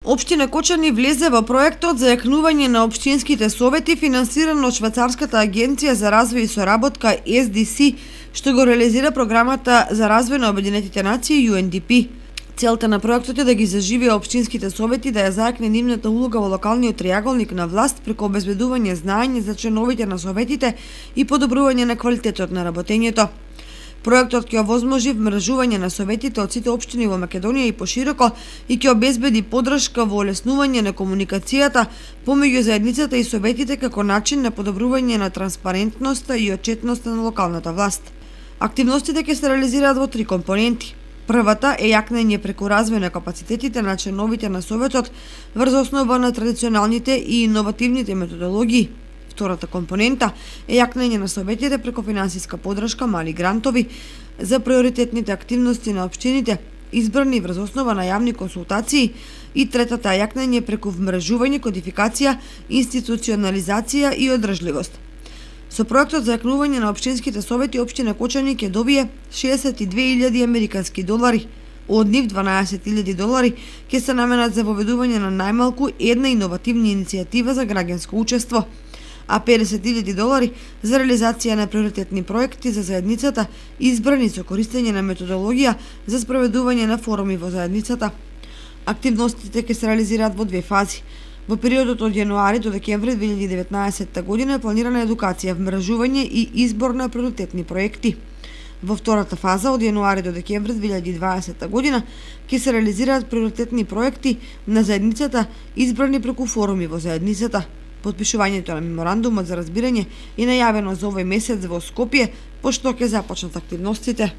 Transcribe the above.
Општина Кочани влезе во проектот за јакнување на општинските совети финансиран од Швајцарската агенција за развој и соработка SDC, што го реализира програмата за развој на Обединетите нации UNDP. Целта на проектот е да ги заживее општинските совети, да ја зајакне нивната улога во локалниот триаголник на власт преку обезбедување знаење за членовите на советите и подобрување на квалитетот на работењето. Проектот ќе овозможи вмрежување на советите од сите општини во Македонија и пошироко и ќе обезбеди поддршка во олеснување на комуникацијата помеѓу заедницата и советите како начин на подобрување на транспарентноста и отчетноста на локалната власт. Активностите ќе се реализираат во 3 компоненти. Првата е јакнење преку развој на капацитетите на членовите на советот врз основа на традиционалните и иновативните методологии. Втората компонента е јакнење на советите преку финансиска поддршка, мали грантови за приоритетните активности на општините, избрани врз основа на јавни консултации, и третата е јакнење преку вмрежување, кодификација, институционализација и одржливост. Со проектот за јакнување на општинските совети, општина Кочани ќе добие $62,000 американски долари. Од нив $12,000 ќе се наменат за воведување на најмалку една иновативна иницијатива за граѓанско учество, а $50,000 за реализација на приоритетни проекти за заедницата, избрани со користење на методологија за спроведување на форуми во заедницата. Активностите ќе се реализираат во 2 фази. Во периодот од јануари до декември 2019 година е планирана едукација, вмрежување и избор на приоритетни проекти. Во втората фаза од јануари до декември 2020 година ќе се реализираат приоритетни проекти на заедницата, избрани преку форуми во заедницата. Потпишувањето на меморандумот за разбирање е најавено за овој месец во Скопје, пошто ќе започнат активностите.